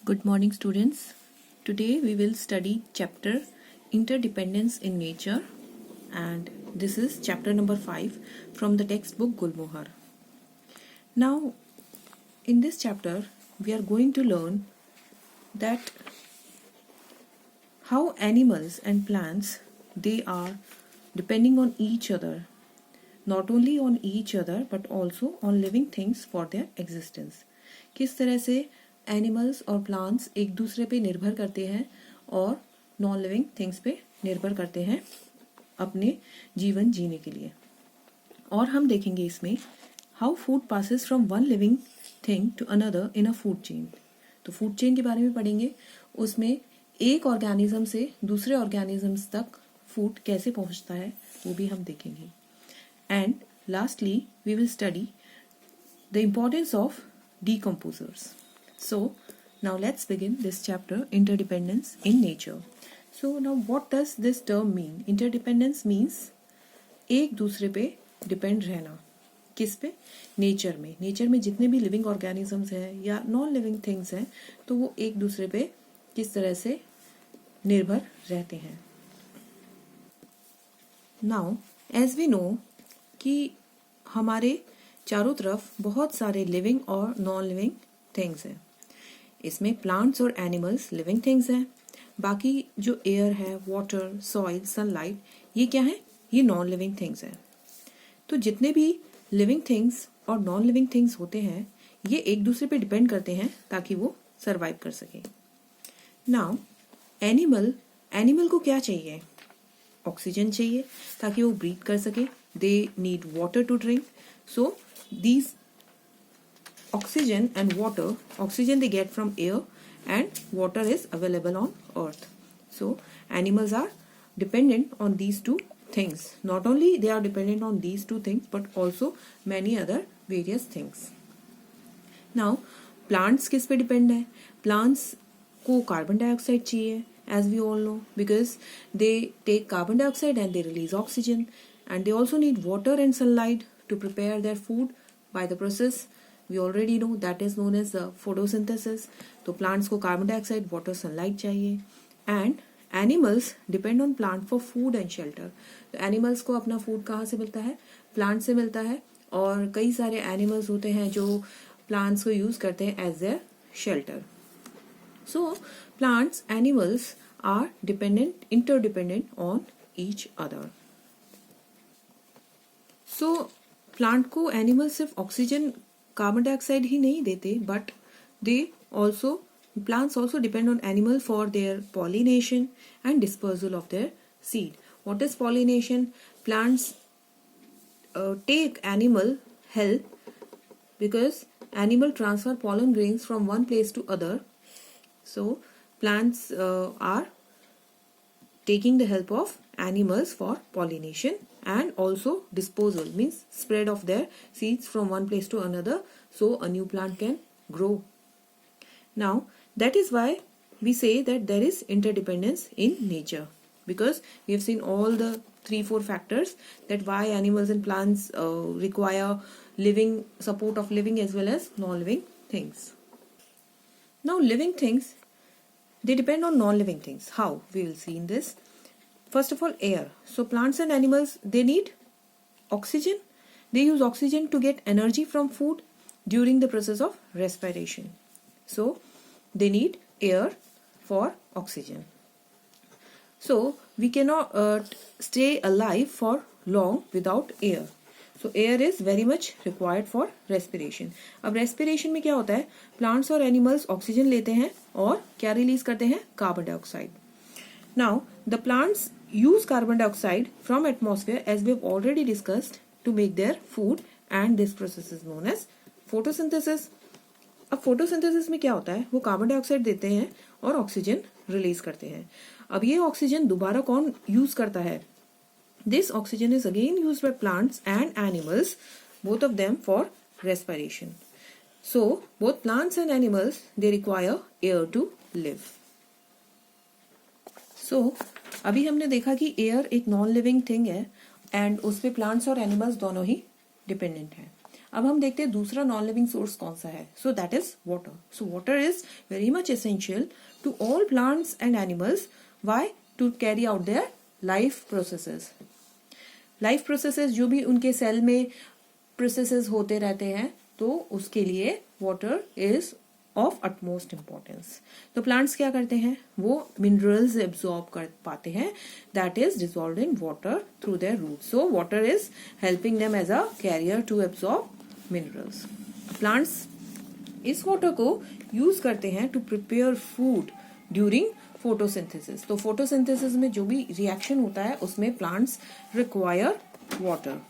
Good morning, students. Today we will study chapter Interdependence in Nature, and this is chapter number 5 from the textbook Gulmohar. Now, in this chapter, we are going to learn that how animals and plants they are depending on each other, not only on each other but also on living things for their existence. किस तरह से animals और plants एक दूसरे पे निर्भर करते हैं और नॉन लिविंग थिंग्स पे निर्भर करते हैं अपने जीवन जीने के लिए। और हम देखेंगे इसमें how food passes from one living thing to another in a food chain. तो फूड चेन के बारे में पढ़ेंगे, उसमें एक ऑर्गेनिज्म से दूसरे ऑर्गेनिजम्स तक फूड कैसे पहुंचता है वो भी हम देखेंगे। And lastly we will study the importance of decomposers. So now let's begin this chapter, interdependence in nature. So now what does this term mean? Interdependence means एक दूसरे पे डिपेंड रहना। किस पे? नेचर में। नेचर में जितने भी लिविंग ऑर्गेनिजम्स हैं या नॉन लिविंग थिंग्स हैं तो वो एक दूसरे पे किस तरह से निर्भर रहते हैं। नाउ एज वी नो कि हमारे चारों तरफ बहुत सारे लिविंग और नॉन लिविंग थिंग्स हैं। इसमें प्लांट्स और एनिमल्स लिविंग थिंग्स हैं, बाकी जो एयर है, वाटर, सॉइल, सनलाइट, ये क्या है? ये नॉन लिविंग थिंग्स हैं। तो जितने भी लिविंग थिंग्स और नॉन लिविंग थिंग्स होते हैं ये एक दूसरे पे डिपेंड करते हैं ताकि वो सरवाइव कर सके। नाउ एनिमल को क्या चाहिए? ऑक्सीजन चाहिए ताकि वो ब्रीथ कर सके। They need water to drink. So these oxygen and water, oxygen they get from air and water is available on earth. So animals are dependent on these two things. Not only they are dependent on these two things but also many other various things. Now plants किस पे depend है? Plants को carbon dioxide चाहिए, as we all know, because they take carbon dioxide and they release oxygen, and they also need water and sunlight to prepare their food by the process we already know that is known as the photosynthesis. तो plants को carbon dioxide, water, sunlight चाहिए। and animals depend on plant for food and shelter. तो animals को अपना food कहाँ से मिलता है? plant से मिलता है, और कई सारे animals होते हैं जो plants को use करते हैं as their shelter. So plants, animals are interdependent on each other. So plant को एनिमल सिर्फ ऑक्सीजन, कार्बन डाइऑक्साइड ही नहीं देते, but plants also depend on animal for their pollination and dispersal of their seed. What is pollination? Plants take animal help because animal transfer pollen grains from one place to other. So plants are taking the help of animals for pollination and also disposal, means spread of their seeds from one place to another so a new plant can grow. Now that is why we say that there is interdependence in nature, because we have seen all the 3-4 factors that why animals and plants require support of living as well as non-living things. Now living things, they depend on non-living things. How? We will see in this. First of all, air. So plants and animals, they need oxygen. They use oxygen to get energy from food during the process of respiration. So they need air for oxygen. So we cannot stay alive for long without air. So air is very much required for respiration. अब respiration में क्या होता है? Plants और animals oxygen लेते हैं और क्या release करते हैं? Carbon dioxide. Now the plants use carbon dioxide from atmosphere, as we have already discussed, to make their food, and this process is known as photosynthesis. अब photosynthesis में क्या होता है? वो कार्बन डाइऑक्साइड देते हैं और ऑक्सीजन रिलीज करते हैं। अब ये ऑक्सीजन दोबारा कौन यूज करता है? This oxygen is again used by plants and animals, both of them for respiration. So both plants and animals, they require air to live. So अभी हमने देखा कि एयर एक नॉन लिविंग थिंग है एंड उस पे प्लांट्स और animals दोनों ही डिपेंडेंट हैं। अब हम देखते हैं दूसरा नॉन लिविंग सोर्स कौन सा है. So that is water. So water is very much essential to all plants and animals. Why? To carry out their life processes. Life processes जो भी उनके सेल में प्रोसेसेस होते रहते हैं, तो उसके लिए water is of utmost importance. तो प्लांट्स क्या करते हैं, वो मिनरल्स एब्सॉर्ब कर पाते हैं, that is dissolved in water through their roots. So water is helping them as a carrier to absorb minerals. Plants इस वाटर को यूज करते हैं to prepare food during photosynthesis. तो फोटोसिंथेसिस में जो भी रिएक्शन होता है उसमें प्लांट्स रिक्वायर वाटर.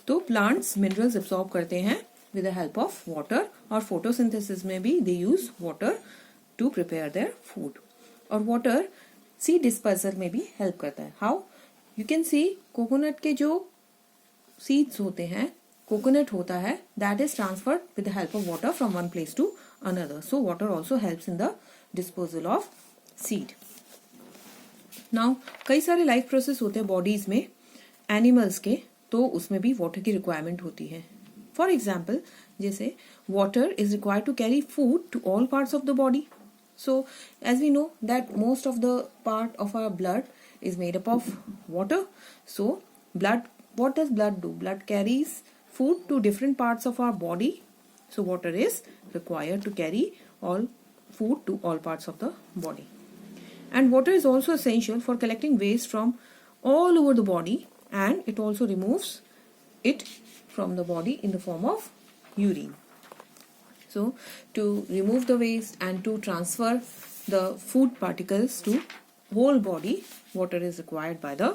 तो प्लांट्स मिनरल्स एब्सॉर्ब करते हैं with the help of water, और photosynthesis में भी they use water to prepare their food. और water seed dispersal में भी help करता है. How? You can see coconut के जो seeds होते हैं, coconut होता है, that is transferred with the help of water from one place to another. So water also helps in the dispersal of seed. Now कई सारे life process होते हैं bodies में animals के, तो उसमें भी water की requirement होती है. For example, जैसे water is required to carry food to all parts of the body. So, as we know that most of the part of our blood is made up of water. So, what does blood do? Blood carries food to different parts of our body. So, water is required to carry all food to all parts of the body. And water is also essential for collecting waste from all over the body, and it also removes it from the body in the form of urine. So to remove the waste and to transfer the food particles to whole body, water is required by the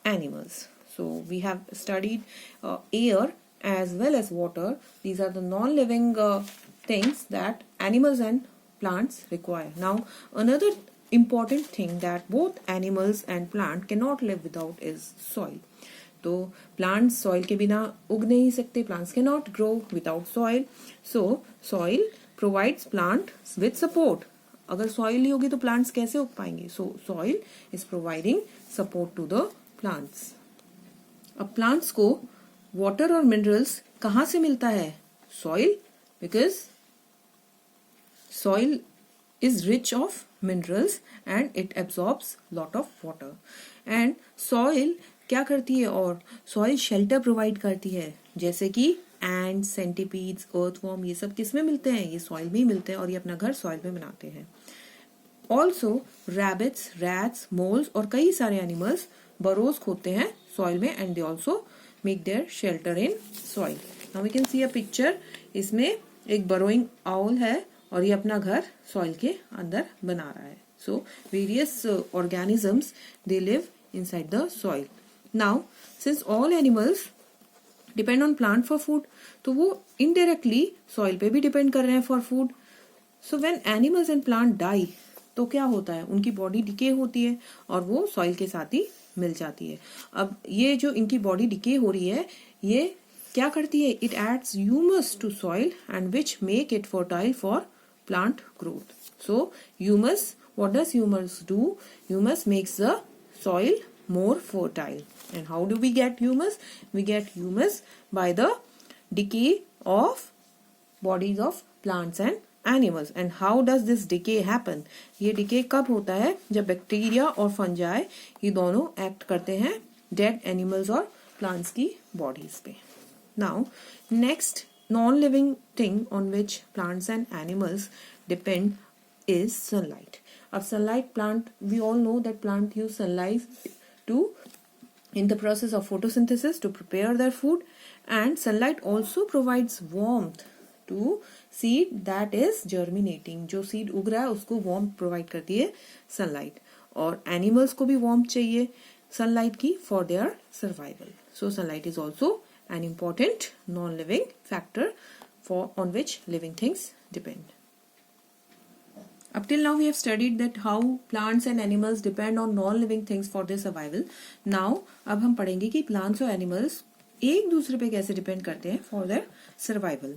animals. So we have studied air as well as water. These are the non-living things that animals and plants require. Now another important thing that both animals and plant cannot live without is soil. तो plants soil के बिना उग नहीं सकते. Plants can not grow without soil. So soil provides plant with support. अगर soil नहीं होगी तो प्लांट्स कैसे उग पाएंगे? So soil is providing support to the plants. अब प्लांट्स को वाटर और मिनरल्स कहाँ से मिलता है? Soil, because soil is rich of minerals and it absorbs lot of water. And soil क्या करती है? और सॉइल शेल्टर प्रोवाइड करती है, जैसे कि एंड्स, सेंटीपीड्स, अर्थवॉर्म, ये सब किस में मिलते हैं? ये सॉइल में ही मिलते हैं और ये अपना घर सॉइल में बनाते हैं. ऑल्सो रैबिट्स, रैट्स, मोल्स और कई सारे एनिमल्स बरोज खोदते हैं सॉइल में, and they also make their shelter in soil. Now we can see a picture. इसमें एक बरोइंग आउल है और ये अपना घर सॉइल के अंदर बना रहा है. So various organisms they live inside the soil. Now, since all animals depend on plant for food, तो वो indirectly soil पे भी depend कर रहे हैं for food. So when animals and plant die, तो क्या होता है? उनकी body decay होती है और वो soil के साथ ही मिल जाती है. अब ये जो इनकी body decay हो रही है, ये क्या करती है? It adds humus to soil and which make it fertile for plant growth. So humus, what does humus do? Humus makes the soil more fertile. And how do we get humus? We get humus by the decay of bodies of plants and animals. And how does this decay happen? ये decay कब होता है? जब bacteria और fungi ये दोनों act करते हैं डेड एनिमल्स और प्लांट्स की बॉडीज पे. Now next non living thing on which plants and animals depend is sunlight. अब sunlight, plant, we all know that plant use sunlight to in the process of photosynthesis to prepare their food, and sunlight also provides warmth to seed that is germinating. जो seed उग रहा है उसको warmth provide करती है sunlight, और animals को भी warmth चाहिए sunlight की for their survival. So sunlight is also an important non-living factor for on which living things depend. Up till now we have studied that how plants and animals depend on non-living things for their survival. Now अब हम पढ़ेंगे कि plants और animals एक दूसरे पे कैसे depend करते हैं for their survival.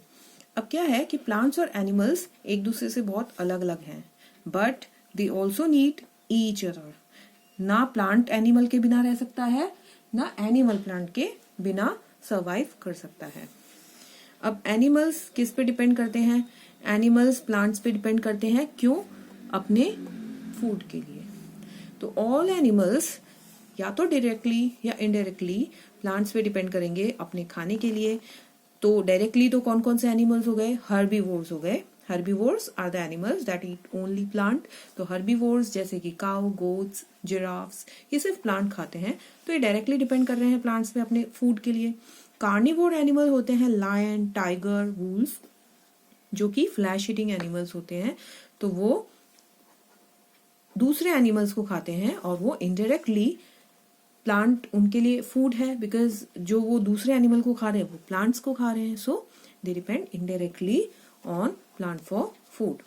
अब क्या है कि plants और animals एक दूसरे से बहुत अलग अलग हैं, but they also need each other. ना plant animal के बिना रह सकता है, ना animal plant के बिना सर्वाइव कर सकता है। अब एनिमल्स किस पे डिपेंड करते हैं? एनिमल्स प्लांट्स पे डिपेंड करते हैं। क्यों? अपने फूड के लिए। तो ऑल एनिमल्स या तो डायरेक्टली या इनडायरेक्टली प्लांट्स पे डिपेंड करेंगे अपने खाने के लिए। तो डायरेक्टली तो कौन कौन से एनिमल्स हो गए? हर्बीवोर्स हो गए। Herbivores are the animals that eat only plant. तो हर्बीवोर्स जैसे कि काउ, गोट्स, जिराफ्स, ये सिर्फ प्लांट खाते हैं, तो ये डायरेक्टली डिपेंड कर रहे हैं प्लांट्स पे अपने फूड के लिए। कार्निवोर एनिमल होते हैं लायन, टाइगर, वुल्फ, जो कि फ्लैश ईटिंग एनिमल्स होते हैं। तो वो दूसरे एनिमल्स को खाते हैं और वो इनडायरेक्टली प्लांट उनके लिए फूड है, बिकॉज जो वो दूसरे एनिमल को खा रहे हैं वो प्लांट्स को खा रहे हैं। So they depend indirectly on plant for food.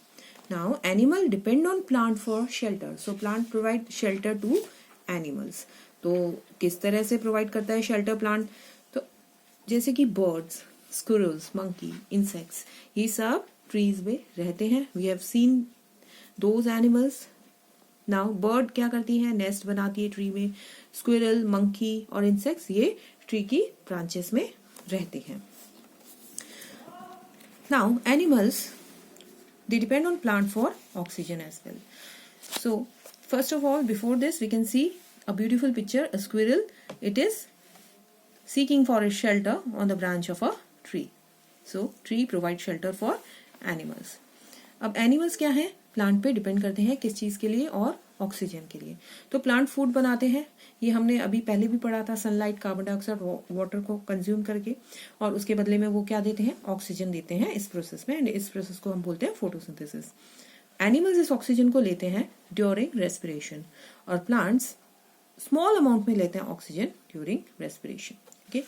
Now animal depend on plant for shelter. So plant provide shelter to animals. तो किस तरह से प्रोवाइड करता है शेल्टर प्लांट? तो जैसे कि बर्ड्स, स्क्विरल्स, मंकी, इंसेक्ट्स, ये सब ट्रीज में रहते हैं। We have seen those animals. Now bird क्या करती है? नेस्ट बनाती है ट्री में। स्क्विरल, मंकी और इंसेक्ट्स ये ट्री की ब्रांचेस में रहते हैं। Now animals, they depend on plant for oxygen as well. So first of all, before this we can see a beautiful picture. A squirrel, it is seeking for a shelter on the branch of a tree. So tree provides shelter for animals. अब animals क्या है? Plant पे depend करते हैं किस चीज के लिए? और ऑक्सीजन के लिए। तो प्लांट फूड बनाते हैं, ये हमने अभी पहले भी पढ़ा था, सनलाइट, कार्बन डाइऑक्साइड, वाटर को कंज्यूम करके, और उसके बदले में वो क्या देते हैं? ऑक्सीजन देते हैं इस प्रोसेस में, एंड इस प्रोसेस को हम बोलते हैं फोटोसिंथेसिस। एनिमल्स इस ऑक्सीजन को लेते हैं ड्यूरिंग रेस्पिरेशन, और प्लांट्स स्मॉल अमाउंट में लेते हैं oxygen during respiration. Okay,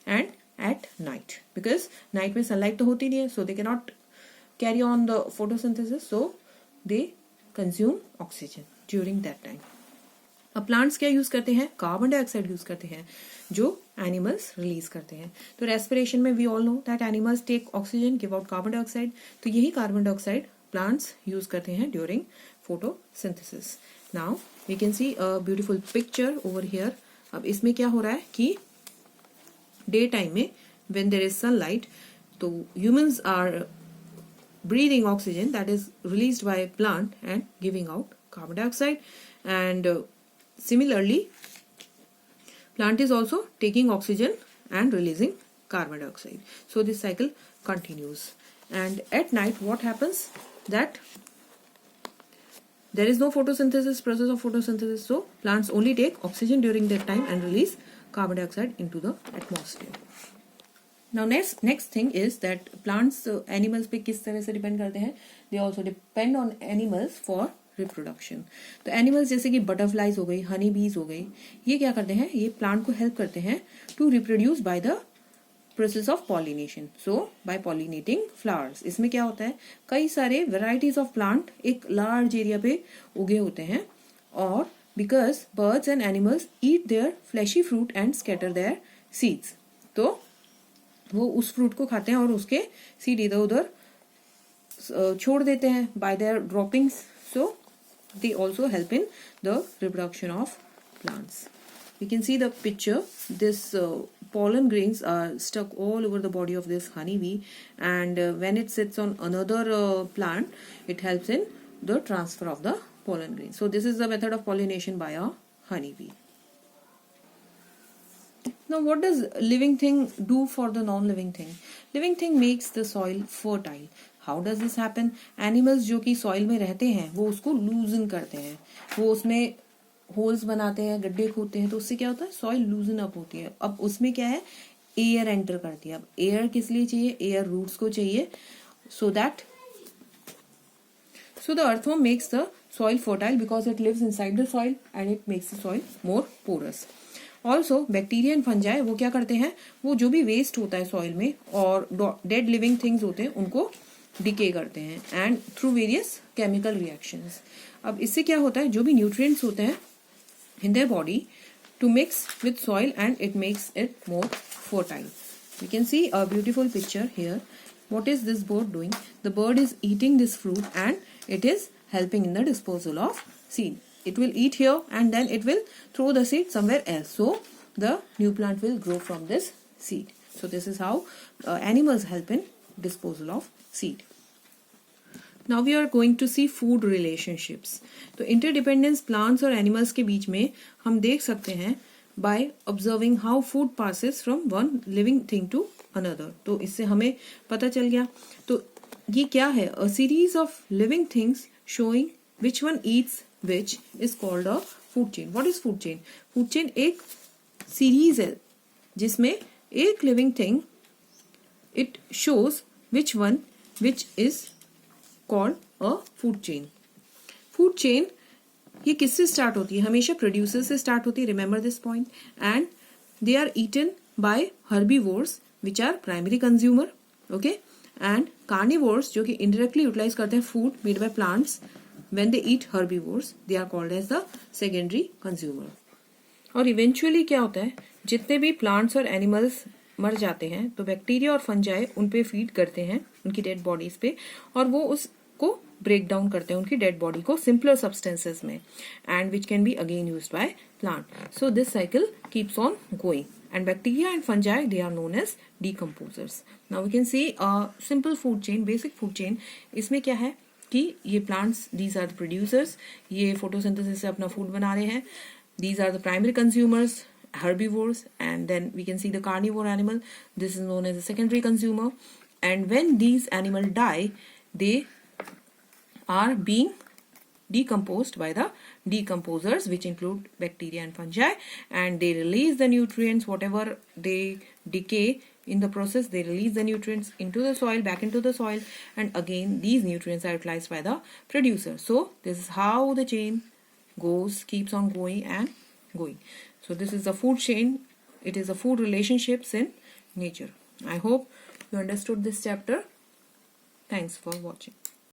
and at night, because night में सनलाइट तो होती नहीं है, so they can not carry on the photosynthesis, so they consume oxygen during that time. अब प्लांट्स क्या यूज करते हैं? कार्बन डाइऑक्साइड यूज करते हैं, जो एनिमल्स रिलीज करते हैं। तो रेस्पिरेशन में we all know that animals take oxygen, give out carbon dioxide. तो यही कार्बन डाइऑक्साइड प्लांट्स यूज करते हैं during photosynthesis. Now we can see a beautiful picture over here. अब इसमें क्या हो रहा है कि डे टाइम में व्हेन देयर इज सनलाइट, तो humans are breathing oxygen that is released by plant and giving out carbon dioxide, and similarly plant is also taking oxygen and releasing carbon dioxide. So this cycle continues, and at night what happens? That there is no photosynthesis, process of photosynthesis, so plants only take oxygen during that time and release carbon dioxide into the atmosphere. Now next thing is that plants animals पे किस तरह से depend करते हैं? They also depend on animals for reproduction. तो animals जैसे कि butterflies हो गई, हनी बीज हो गई, ये क्या करते हैं? ये प्लांट को हेल्प करते हैं to reproduce by the process of pollination. So by pollinating flowers. इसमें क्या होता है? कई सारे वेराइटीज ऑफ प्लांट एक लार्ज एरिया पे उगे होते हैं, और because birds and animals eat their fleshy fruit and scatter their seeds, तो वो उस फ्रूट को खाते हैं और उसके सीड इधर उधर छोड़ देते हैं by their droppings. So they also help in the reproduction of plants. We can see the picture, this pollen grains are stuck all over the body of this honeybee, and when it sits on another plant, it helps in the transfer of the pollen grains. So this is the method of pollination by a honeybee. Now what does living thing do for the non-living thing? Living thing makes the soil fertile. How does this happen? Animals जो कि soil में रहते हैं वो उसको loosen करते हैं, वो उसमें होल्स बनाते हैं, गड्ढे खोदते हैं, तो उससे क्या होता है? सॉइल लूजन अप होती है। अब उसमें क्या है? एयर एंटर करती है। अब एयर किस लिए चाहिए? एयर रूट्स को चाहिए, so the earthworm makes the soil fertile because it lives inside the soil and it makes the soil more porous. Also bacteria and fungi वो क्या करते हैं? वो जो भी वेस्ट होता है सॉइल में और डेड लिविंग थिंग्स होते हैं उनको डिके करते हैं, and through various chemical reactions. अब इससे क्या होता है? जो भी न्यूट्रिएंट्स होते हैं in their body to mix with soil, and it makes it more fertile. We can see a beautiful picture here. What is this bird doing? The bird is eating this fruit and it is helping in the disposal of seed. It will eat here and then it will throw the seed somewhere else. So the new plant will grow from this seed. So this is how animals help in disposal of seed. Now we are going to see food relationships. तो interdependence plants और animals के बीच में हम देख सकते हैं by observing how food passes from one living thing to another. तो इससे हमें पता चल गया. तो ये क्या है? A series of living things showing which one eats which is called a food chain. What is food chain? Food chain एक series है जिसमें एक living thing it shows which one which is called a food chain. Food chain ये किससे start होती है? हमेशा producer से स्टार्ट होती है. Remember this point. And they are eaten by herbivores which are primary consumer. Okay. And carnivores जो कि इंडायरेक्टली यूटिलाइज करते हैं food made by plants when they eat herbivores they are called as the secondary consumer. और eventually क्या होता है? जितने भी प्लांट्स और एनिमल्स मर जाते हैं तो बैक्टीरिया और फंजाई उन पे फीड करते हैं उनकी डेड बॉडीज पे और वो उसको ब्रेक डाउन करते हैं उनकी डेड बॉडी को सिंपलर सब्सटेंसेस में and which can be again used by plant. So this cycle keeps on going and bacteria and fungi they are known as decomposers. Now we can see a simple food chain, basic food chain. इसमें क्या है कि ये plants these are the producers, ये photosynthesis से अपना food बना रहे हैं. These are the primary consumers, herbivores, and then we can see the carnivore animal. This is known as the secondary consumer. And when these animals die, they are being decomposed by the decomposers which include bacteria and fungi, and they release the nutrients whatever they decay in the process. They release the nutrients into the soil, back into the soil, and again these nutrients are utilized by the producer. So this is how the chain goes, keeps on going and going. So this is the food chain. It is the food relationships in nature. I hope you understood this chapter. Thanks for watching.